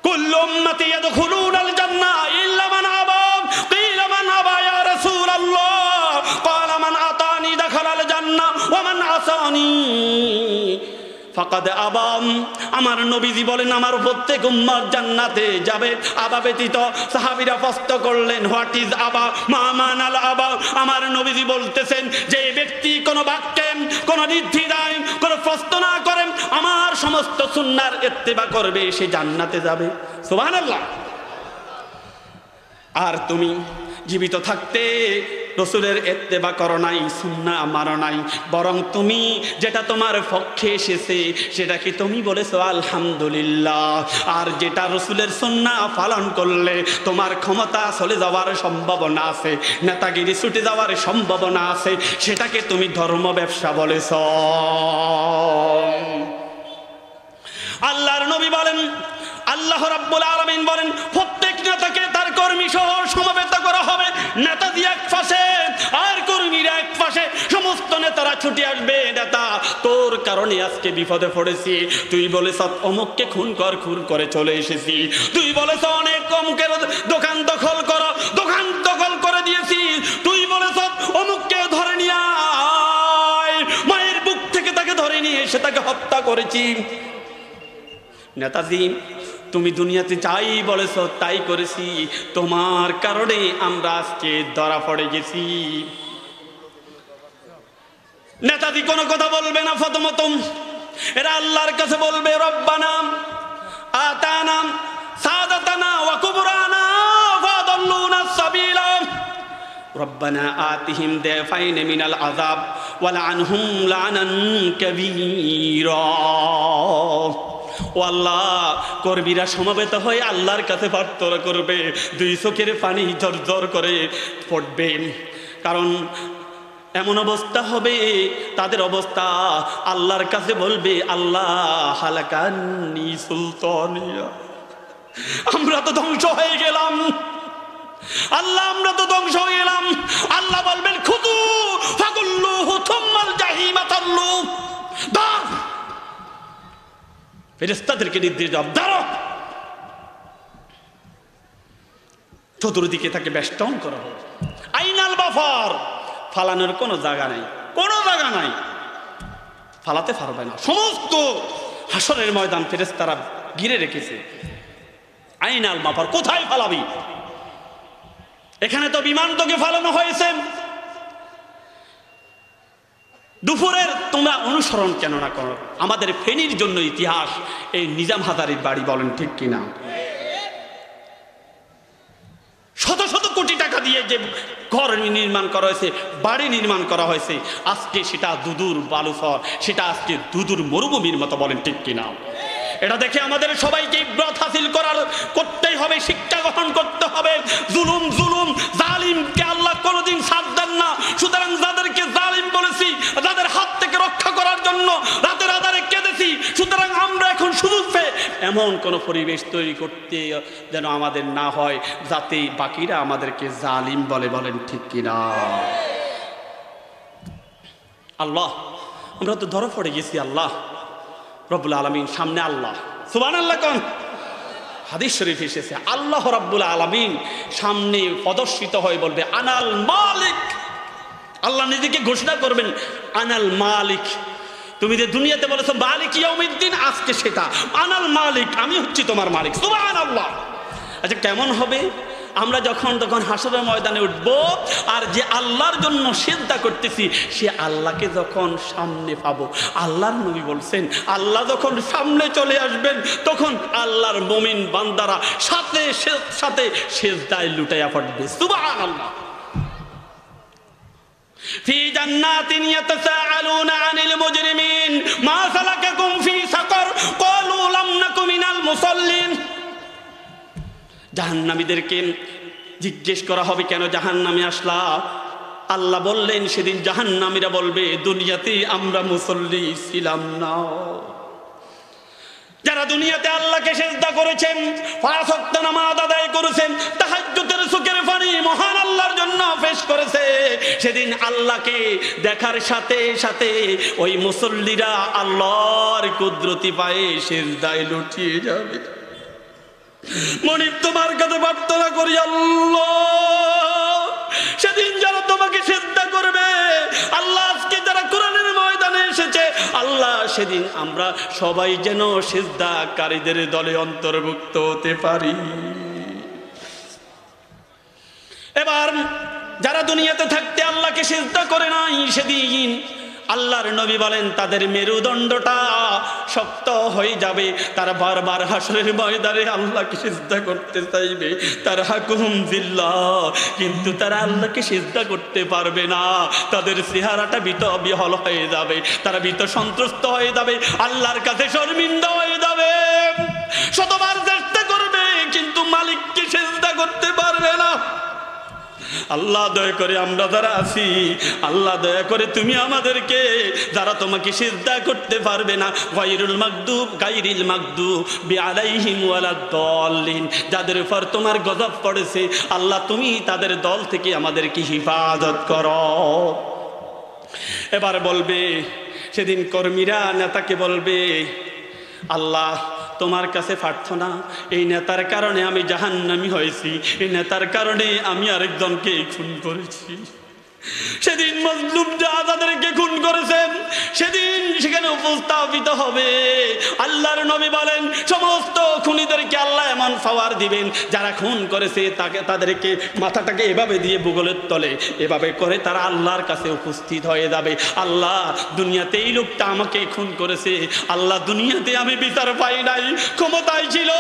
A: কুল্লু উম্মতি ইয়াদখুলুনাল জান্নাহ ইল্লা মান আবা। কিলা মান আবা ইয়া রাসূলুল্লাহ? ক্বালা মান আতানি দাখালাল জান্নাহ ওয়া মান আসানি ফাকাদ আবা। আমার নবীজি বলেন, আমার প্রত্যেক উম্মত জান্নাতে যাবে। আবা ব্যতীত সাহাবীরা প্রশ্ন করলেন, হোয়াট ইজ আবা, মা মানাল আবা? আমার নবীজি বলতেছেন, যে ব্যক্তি কোনো বাক্যে, কোনো নির্দ্বিধায়, কোনো প্রশ্ন না করেন আমার সমস্ত সুন্নাহর ইত্তেবা করবে, সে জান্নাতে যাবে। সুবহানাল্লাহ। আর তুমি জীবিত থাকতে রাসূলের ইত্তেবা করো নাই, সুন্নাহ মানো নাই, বরং তুমি যেটা তোমার পক্ষে এসেছে সেটাকে তুমি বলেছো আলহামদুলিল্লাহ। আর যেটা রাসূলের সুন্নাহ পালন করলে তোমার ক্ষমতা চলে যাওয়ার সম্ভাবনা আছে, নেতাগিরি ছুটে যাওয়ার সম্ভাবনা আছে, সেটাকে তুমি ধর্ম ব্যবসা বলেছ। আল্লাহর নবী বলেন, আল্লাহ রাব্বুল আলামিন বলেন, প্রত্যেক নেতাকে তার কর্মী সহ সমবেত করা হবে। নেতাজি এক পাশে আর কর্মীরা এক পাশে, সমস্ত নেতারা ছুটে আসবে। নেতা, তোর কারণে আজকে বিপদে পড়েছি। তুই বলেছ অমুককে খুন করে চলে এসেছি। তুই বলেছ অনেক অমুকের দোকান দখল করো, দোকান দখল করে দিয়েছি। তুই বলেছ অমুককে ধরে নিয়ে আয়, মায়ের বুক থেকে তাকে ধরে নিয়ে এসে তাকে হত্যা করেছি। নেতাজি, তুমি দুনিয়াতে যাই বলেছ তাই করেছি, তোমার কারণে আমরা আজকে ধরা পড়ে গেছি। নেতাজি কোনো কথা বলবে না প্রথমত, এরা আল্লাহর কাছে বলবে, রব্বানা আতানা সাদাতানা ওয়া কুবরানা ফাদাল্লুনা সাবিলা রব্বানা আতিহিম দাফাইন মিনাল আযাব ওয়া লাআনহুম লানান কাবীরা। ও আল্লাহ, কর্মীরা সমবেত হয়ে আল্লাহর কাছে প্রার্থনা করবে, দুই চোখের পানি ঝরঝর করে পড়বে। কারণ এমন অবস্থা হবে, তাদের অবস্থা আল্লাহর কাছে বলবে, আল্লাহ হালাকানি সুলতানিয়া, আমরা তো ধ্বংস হয়ে গেলাম। আল্লাহ, আমরা তো ধ্বংস হয়ে গেলাম। আল্লাহ বলবেন, খুদু ফাগুল্লুহু থুম্মাল জাহিমা তাল্লু। ফেরেশতাদেরকে নির্দেশ দাও, দাঁড়াও, চতুর্দিকে তাকে বেষ্টন করা হবে। আইনাল বাফার, ফালানোর কোনো জায়গা নাই, কোনো জায়গা নাই, ফালাতে পারবে না। সমস্ত হাসরের ময়দান ফেরেশতারা ঘিরে রেখেছে। আইনাল বাফার, কোথায় ফালাবি? এখানে তো বিমান তোকে ফালানো হয়েছে, দুপুরের তোমরা অনুসরণ কেন না করো? আমাদের ফেনীর জন্য ইতিহাস এই নিজাম হাজারীর বাড়ি, বলেন ঠিক কিনা? শত শত কোটি টাকা দিয়ে যে ঘর নির্মাণ করা হয়েছে, বাড়ি নির্মাণ করা হয়েছে, আজকে সেটা দুদুর বালুচর, সেটা আজকে দুদুর মরুভূমির মতো, বলেন ঠিক কিনা? এটা দেখে আমাদের সবাইকে ইবরত হাসিল করতেই হবে, শিক্ষা গ্রহণ করতে হবে। জুলুম জালিমকে আল্লাহ কোনোদিন ছাড় দেন না। সুতরাং যাদেরকে জালিম বলেছি, যাদের হাত থেকে রক্ষা করার জন্য রাতের আধারে কেঁদেছি, সুতরাং আমরা এখন সুযোগ পেয়ে এমন কোন পরিবেশ তৈরি করতে যেন আমাদের না হয়, যাতে বাকিরা আমাদেরকে জালিম বলে, বলেন ঠিক কিনা? আল্লাহ, আমরা তো ধরা পড়ে গেছি। আল্লাহ রব্বুল আলামিন সামনে, আল্লাহ সুবহানাল্লাহ কোন হাদিস শরীফ এসেছে, আল্লাহ রাব্বুল আলামিন সামনে প্রদর্শিত হয়ে বলবে আনাল মালিক। আল্লাহ নিজেকে ঘোষণা করবেন আনাল মালিক। তুমি যে দুনিয়াতে বলেছো মালিক ইয়াউমিদ্দিন, আজকে সেটা আনাল মালিক, আমি হচ্ছি তোমার মালিক। সুবহানাল্লাহ। আচ্ছা, কেমন হবে? আমরা যখন তখন হাসরের ময়দানে উঠব, আর যে আল্লাহর জন্য সিজদা করতেছি সে আল্লাহকে যখন সামনে পাবো, আল্লাহর নবী বলছেন আল্লাহ যখন সামনে চলে আসবেন তখন আল্লাহর মুমিন বান্দারা সাথে সাথে সিজদায় লুটাইয়া পড়বে। সুবহানাল্লাহ। ফি জান্নাতিন ইয়াতাসাআলুনা আনিল মুজরিমিন মা সালাকাকুম ফি সাকার ক্বালু লাম নাকু মিনাল মুসাল্লিন। জাহান্নামীদেরকে জিজ্ঞেস করা হবে কেন জাহান্নামে আসলা? আল্লাহ বললেন সেদিন জাহান্নামীরা বলবে দুনিয়াতে আমরা মুসল্লি ছিলাম না। যারা দুনিয়াতে আল্লাহকে সিজদা করেছেন, পাঁচ ওয়াক্ত নামাজ আদায় করেছেন, তাহাজ্জুদের চোখের পানি মহান আল্লাহর জন্য পেশ করেছে, সেদিন আল্লাহকে দেখার সাথে সাথে ওই মুসল্লিরা আল্লাহর কুদরতি পায়ে সিজদায় লুটিয়ে যাবে। মনিব তোমার কাছে প্রার্থনা করি, আল্লাহ সেদিন যারা তোমাকে সিজদা করবে, আল্লাহ আজকে যারা কোরআনের ময়দানে এসেছে, আল্লাহ সেদিন আমরা সবাই যেন সিজদাকারীদের দলে অন্তর্ভুক্ত হতে পারি। এবার যারা দুনিয়াতে থাকতে আল্লাহকে সিজদা করে নাই, সেদিন আল্লাহর নবী বলেন তাদের মেরুদণ্ডটা শক্ত হয়ে যাবে, তারা বারবার হাসরের ময়দানে আল্লাহকে সিজদা করতে চাইবে, তারা হাকুম বিল্লাহ, কিন্তু তারা আল্লাহকে সিজদা করতে পারবে না। তাদের চেহারাটা ভীত বিহল হয়ে যাবে, তারা ভীত সন্ত্রস্ত হয়ে যাবে, আল্লাহর কাছে শর্মিন্দা হয়ে যাবে। শতবার চেষ্টা করবে কিন্তু মালিককে সিজদা করতে পারবে না। আল্লাহ দয়া করে আমরা যারা আছি, আল্লাহ দয়া করে তুমি আমাদেরকে, যারা তোমাকে সিজদা করতে পারবে না, গায়রুল মাগদুব বিআলাইহিম ওয়ালাদ-দাল্লিন, যাদের উপর তোমার গজব পড়েছে, আল্লাহ তুমি তাদের দল থেকে আমাদেরকে হিফাজত করো। এবার বলবে সেদিন কর্মীরা নেতাকে বলবে, আল্লাহ তোমার কাছে প্রার্থনা, এই নেতার কারণে আমি জাহান্নামী হয়েছি, এই নেতার কারণে আমি আরেকজনকে খুন করেছি। সেদিন মজলুম যাদেরকে খুন করেছেন, সেদিন সেখানে উপস্থাপিত হবে। আল্লাহর নবী বলেন সমস্ত খুনিদেরকে আল্লাহ এমন পাওয়ার দিবেন, যারা খুন করেছে তাদেরকে মাথাটাকে এভাবে দিয়ে বুগলের তলে এভাবে করে তারা আল্লাহর কাছে উপস্থিত হয়ে যাবে। আল্লাহ দুনিয়াতে এই লোকটা আমাকে খুন করেছে, আল্লাহ দুনিয়াতে আমি বিচার পাই নাই, ক্ষমতায় ছিল।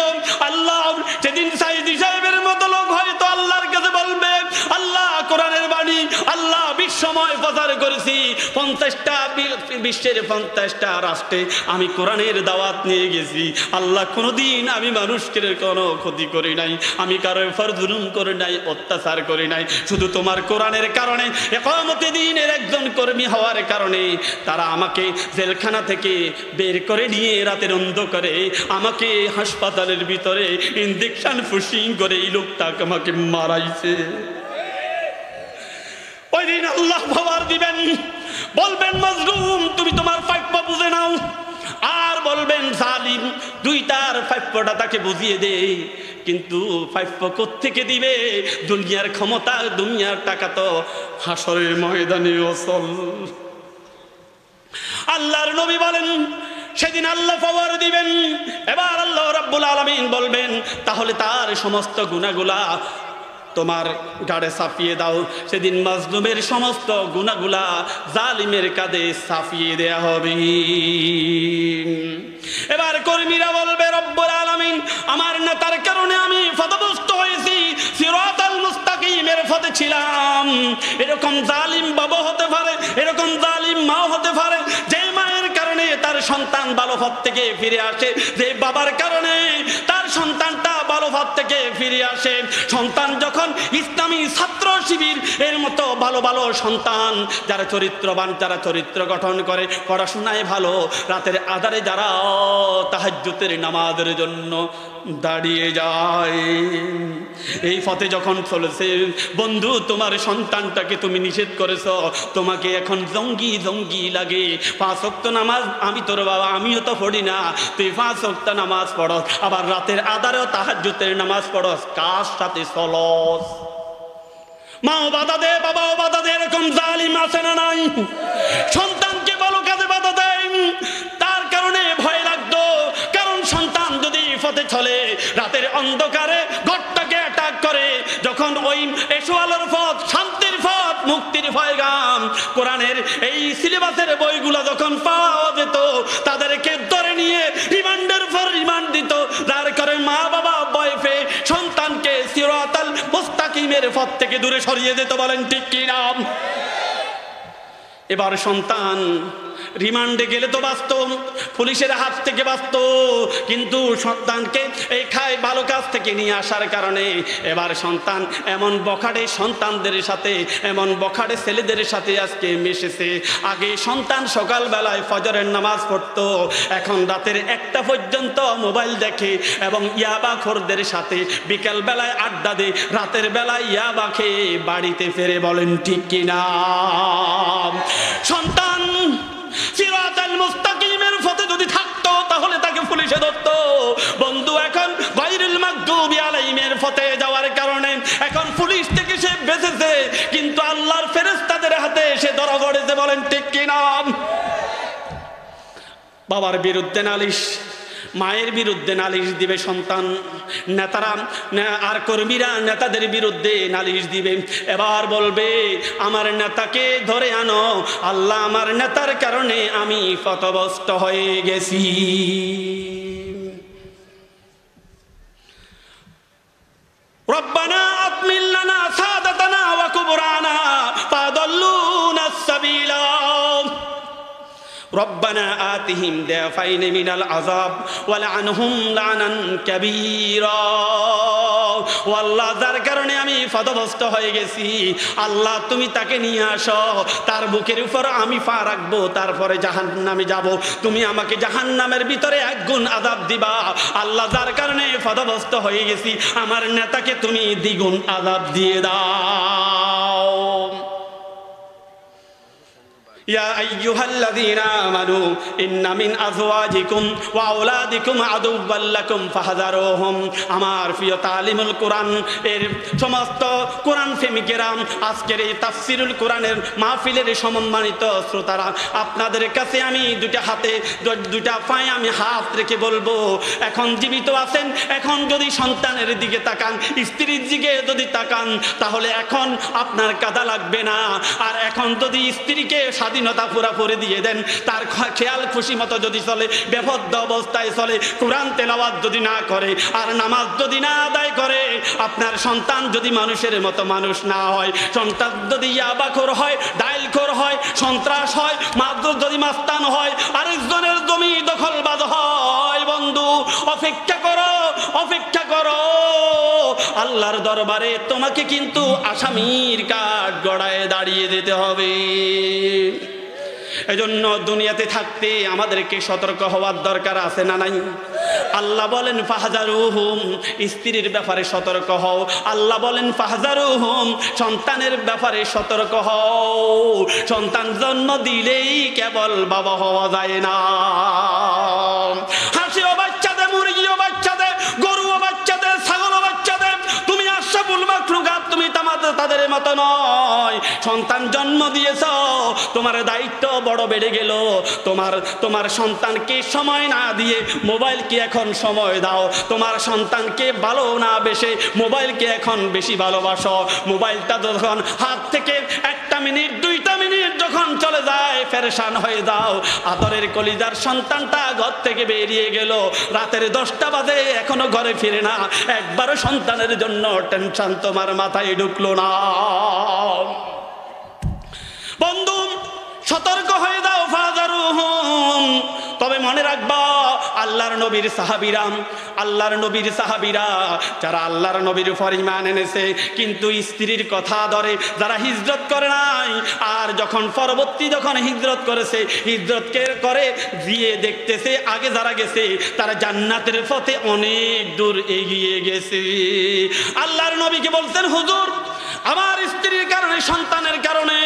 A: আল্লাহ সেদিন সাইদি সাহেবের মতো লোক হয়তো আল্লাহর কাছে বলবে, আল্লাহ কোরআনের বাণী আল্লাহ বিশ্বময় প্রচার করেছি, 50টা বিশ্বের 50টা রাষ্ট্রে আমি কোরআনের দাওয়াত নিয়ে গেছি। আল্লাহ কোনোদিন আমি মানুষকে কোনো ক্ষতি করি নাই, আমি কারোর উপর জুলুম করি নাই, অত্যাচার করি নাই। শুধু তোমার কোরআনের কারণে, ইকামতে দ্বীনের একজন কর্মী হওয়ার কারণে তারা আমাকে জেলখানা থেকে বের করে নিয়ে রাতের অন্ধকারে আমাকে হাসপাতালের ভিতরে ইনজেকশন পুশিং করে এই লোকটা আমাকে মারাইছে। ওই দিন আল্লাহ পাওয়ার দিবেন, বলবেন মজলুম তুমি তোমার প্রাপ্য বুঝে নাও, আর বলবেন জালিম যদি দুইটার প্রাপ্যটা তাকে বুঝিয়ে দে, কিন্তু প্রাপ্য কোত্থেকে দিবে? দুনিয়ার ক্ষমতা, দুনিয়ার টাকা তো হাসরের ময়দানে অচল। আল্লাহর নবী বলেন সেদিন আল্লাহ পাওয়ার দিবেন। এবার আল্লাহ রাব্বুল আলামিন বলবেন তাহলে তার সমস্ত গুনাহগুলা তোমার গাড়ে চাপিয়ে দাও। সেদিন মাজলুমের সমস্ত গুনাহগুলা জালিমের কাঁধে চাপিয়ে দেয়া হবে। এবার কর্মীরা বলবে রব্বুল আলামিন আমার নেতার কারণে আমি পথভ্রষ্ট হয়েছি, সিরাতাল মুস্তাকিমের পথে ছিলাম। এরকম জালিম বাবা হতে পারে, এরকম জালিম মাও হতে পারে, যে মায়ের কারণে তার সন্তান ভালো পথ থেকে ফিরে আসে, যে বাবার কারণে তার সন্তানটা ভালো পথ থেকে ফিরে আসে। সন্তান যখন ইসলামী ছাত্র শিবির এর মতো ভালো ভালো সন্তান যারা চরিত্রবান, যারা চরিত্র গঠন করে, পড়াশোনায় ভালো, রাতের আধারে যারা তাহাজ্জুদের নামাজের জন্য দাঁড়িয়ে যায়, এই পথে যখন চলেছে বন্ধু তোমার সন্তানটাকে তুমি নিষেধ করেছ, তোমাকে এখন জঙ্গি জঙ্গি লাগে। 5 ওয়াক্ত নামাজ আমি তোর বাবা, আমিও তো পড়ি না, তুই 5 ওয়াক্ত নামাজ পড়স, আবার রাতের আধারেও তাহাজ্জুদের নামাজ পড়স, কার সাথে চলস? মাও বাধা দে, বাবাও বাধা দে, এরকম জালিম আছে না নাই? সন্তানকে ভালো কাজে বাধা দেয়, তার কারণে ভয় লাগতো। কারণ সন্তান যদি পথে চলে, রাতের অন্ধকারে ঘরটাকে অ্যাটাক করে, যখন ওই এসো আলোর পথ, শান্তির পথ, মুক্তির পয়গাম, কোরআনের এই সিলেবাসের বইগুলো যখন পাওয়া যেত, তাদেরকে ধরে নিয়ে রিমান্ডের পর রিমান্ড দিত, যার কারণে মা বাবা ভয় পেয়ে সন্তানকে সিরাতাল মুস্তাকিমের পথ থেকে দূরে সরিয়ে দিত। বলেন ঠিক কি না? এবার সন্তান রিমান্ডে গেলে তো বাঁচত, পুলিশের হাত থেকে বাঁচত, কিন্তু সন্তানকে এই খায় ভালো কাজ থেকে নিয়ে আসার কারণে এবার সন্তান এমন বখাটে সন্তানদের সাথে, এমন বখাটে ছেলেদের সাথে আজকে মিশেছে। আগে সন্তান সকালবেলায় ফজরের নামাজ পড়তো, এখন রাতের 1টা পর্যন্ত মোবাইল দেখে এবং ইয়াবাখোরদের সাথে বিকেলবেলায় আড্ডা দেয়, রাতের বেলায় ইয়াবা খেয়ে বাড়িতে ফেরে। বলেন ঠিক কিনা? সন্তান সিরাতাল মুস্তাকিমের পথে যদি থাকতো তাহলে তাকে পুলিশে ধরতো। বন্ধু এখন গায়রুল মাগদুবি আলাইহিমের পথে যাওয়ার কারণে এখন পুলিশ থেকে সে বেঁচেছে, কিন্তু আল্লাহর ফেরেশতাদের হাতে সে ধরা পড়েছে। বলেন ঠিক কি না? বাবার বিরুদ্ধে নালিশ, মায়ের বিরুদ্ধে নালিশ দিবে সন্তান, নেতারা আর কর্মীরা নেতাদের বিরুদ্ধে নালিশ দিবে। এবার বলবে আমার নেতাকে ধরে আনো, আল্লাহ আমার নেতার কারণে আমি পথভ্রষ্ট হয়ে গেছি। রব্বানা আতমিল লানা সাদাতানা ওয়া কুবরানা ফাদাল্লুনা সাবিলা রব্বানা আতিহিম দাফাইন মিনাল আযাব ওয়ালআনহুম লানান কাবীরা। ও আল্লাহ, যার কারণে আমি পথভ্রষ্ট হয়ে গেছি, আল্লাহ তুমি তাকে নিয়ে আসো, তার বুকের উপর আমি পা রাখবো, তারপরে জাহান্নামে যাব, তুমি আমাকে জাহান্নামের ভিতরে 1 গুণ আযাব দিবা। আল্লাহ, যার কারণে পথভ্রষ্ট হয়ে গেছি, আমার নেতাকে তুমি 2 গুণ আযাব দিয়ে দাও। ইয়া আইয়ুহাল্লাযীনা আমানু ইন্না মিন আযওয়াজিকুম ওয়া আওলাদিকুম আদুওয়াল লাকুম ফাহযারুহুম। আমার প্রিয় তালিমুল কোরআন এর সমস্ত কোরআন প্রেমিকেরা, আজকের এই তাফসীরুল কোরআনের মাহফিলের সম্মানিত শ্রোতারা, আপনাদের কাছে আমি 2টা হাতে 2টা পায়ে আমি হাত রেখে বলবো, এখন জীবিত আছেন, এখন যদি সন্তানের দিকে তাকান, স্ত্রীর দিকে যদি তাকান, তাহলে এখন আপনার কাঁদা লাগবে না। আর এখন যদি স্ত্রীকে স্বাধীনতা পুরাপুরি দিয়ে দেন, তার খেয়াল খুশি মতো যদি চলে, বেপরোয়া অবস্থায় চলে, কোরআন তেলাওয়াত যদি না করে, আর নামাজ যদি না আদায় করে, আপনার সন্তান যদি মানুষের মতো মানুষ না হয়, সন্তান যদি ইয়াবাখোর হয়, ডাইলখোর হয়, সন্ত্রাস হয়, মাদক যদি মাস্তান হয়, আরেকজনের জমি দখলবাজ হয়, বন্ধু অপেক্ষা করো, অপেক্ষা করো, আল্লাহর দরবারে তোমাকে কিন্তু আসামির কাঠ গড়ায় দাঁড়িয়ে দিতে হবে। এজন্য দুনিয়াতে থাকতে আমাদেরকে সতর্ক হওয়ার দরকার আছে না নাই? আল্লাহ বলেন ফাহজারুহুম, স্ত্রীর ব্যাপারে সতর্ক হও। আল্লাহ বলেন ফাহজারুহুম, সন্তানের ব্যাপারে সতর্ক হও। সন্তান জন্ম দিলেই কেবল বাবা হওয়া যায় না। হাসি তাদের মতো নয়। সন্তান জন্ম দিয়েছ, তোমার দায়িত্ব বড় বেড়ে গেল। তোমার সন্তানকে সময় না দিয়ে মোবাইলকে এখন সময় দাও। তোমার সন্তানকে ভালো না বেশে মোবাইলকে এখন বেশি ভালোবাসো। মোবাইলটা যখন হাত থেকে 1 মিনিট 2 মিনিট যখন চলে যায় পেরেশান হয়ে যাও। আদরের কলিজার সন্তানটা ঘর থেকে বেরিয়ে গেল, রাতের 10টা বাজে এখনো ঘরে ফিরে না, একবারও সন্তানের জন্য টেনশন তোমার মাথায় ঢুকলো না। বন্ধু সতর্ক হয়ে যাও, ফাজারুহুম। তবে মনে রাখবা, আল্লাহর নবীর সাহাবীরা যারা আল্লাহর নবীর উপর ঈমান এনেছে কিন্তু স্ত্রীর কথা ধরে, যারা হিজরত করে নাই, আর যখন হিজরত করেছে, হিজরতকে করে গিয়ে দেখতেছে আগে যারা গেছে তারা জান্নাতের পথে অনেক দূর এগিয়ে গেছে। আল্লাহর নবীকে বলছেন, হুজুর আমার স্ত্রীর কারণে, সন্তানের কারণে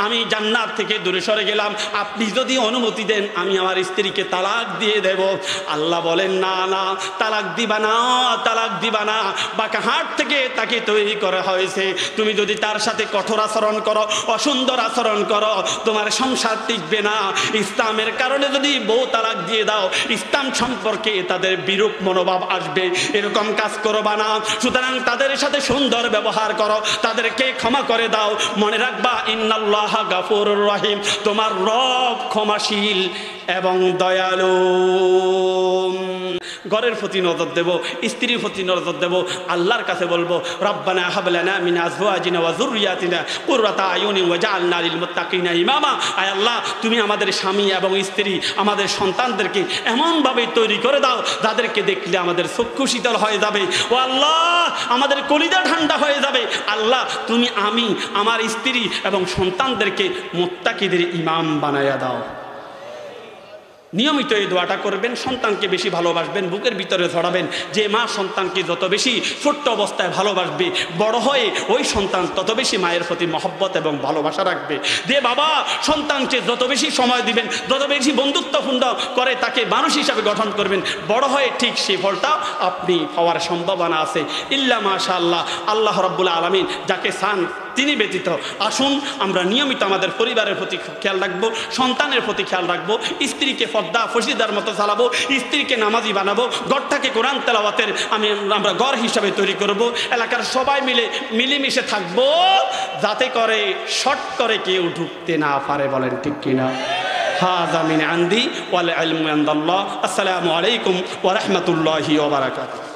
A: আমি জান্নাত থেকে দূরে সরে গেলাম, আপনি যদি অনুমতি দেন আমি আমার স্ত্রীকে তালাক দিয়ে দেব। আল্লাহ বলেন, না না, তালাক দিবা না। বাঁকাহাট থেকে তাকে তৈরি করা হয়েছে। তুমি যদি তার সাথে কঠোর আচরণ করো, অসুন্দর আচরণ করো, তোমার সংসার টিকবে না। ইসলামের কারণে যদি বউ তালাক দিয়ে দাও, ইসলাম সম্পর্কে তাদের বিরূপ মনোভাব আসবে। এরকম কাজ করবা না। সুতরাং তাদের সাথে সুন্দর ব্যবহার করো, তাদেরকে ক্ষমা করে দাও। মনে রাখবা, ইন্নাল্লাহা গাফুরুর রহিম, তোমার রব ক্ষমাশীল এবং দয়ালু। ঘরের প্রতি নজর দেব, স্ত্রীর প্রতি নজর দেব। আল্লাহর কাছে বলবো, রব্বানা হাব লানা মিন আজওয়াজিনা ওয়া যুররিয়াতিনা কুররাতা আয়ুনিন ওয়াজআলনা লিল মুত্তাকিনা ইমামা। আয় আল্লাহ, তুমি আমাদের স্বামী এবং স্ত্রী, আমাদের সন্তানদেরকে এমনভাবে তৈরি করে দাও যাদেরকে দেখলে আমাদের চক্ষু শীতল হয়ে যাবে। ও আল্লাহ, আমাদের কলিজা ঠান্ডা হয়ে যাবে। আল্লাহ, তুমি আমার স্ত্রী এবং সন্তানদেরকে মুত্তাকিদের ইমাম বানায়া দাও। নিয়মিত এই দোয়াটা করবেন, সন্তানকে বেশি ভালোবাসবেন, বুকের ভিতরে ধরাবেন। যে মা সন্তানকে যত বেশি ছোট্ট অবস্থায় ভালোবাসবে, বড় হয়ে ওই সন্তান তত বেশি মায়ের প্রতি মহব্বত এবং ভালোবাসা রাখবে। যে বাবা সন্তানকে যত বেশি সময় দিবেন, যত বেশি বন্ধুত্বপূর্ণ করে তাকে মানুষ হিসাবে গঠন করবেন, বড় হয়ে ঠিক সেই ফলটা আপনি পাওয়ার সম্ভাবনা আছে। ইল্লা মাশাআল্লাহ, আল্লাহ রাব্বুল আলামিন যাকে চান তিনি ব্যতীত। আসুন আমরা নিয়মিত আমাদের পরিবারের প্রতি খেয়াল রাখবো, সন্তানের প্রতি খেয়াল রাখবো, স্ত্রীকে পর্দা ফসিদার মতো চালাবো, স্ত্রীকে নামাজি বানাবো, ঘরটাকে কোরআন তেলাওয়াতের আমরা ঘর হিসাবে তৈরি করব। এলাকার সবাই মিলেমিশে থাকবো, যাতে করে শর্ট করে কেউ ঢুকতে না পারে। বলেন ঠিক কিনা? হাযা মিন ইনদি ওয়াল ইলমু ইনদাল্লাহ। আসসালামু আলাইকুম ওয়া রাহমাতুল্লাহি ওয়া বারাকাতুহু।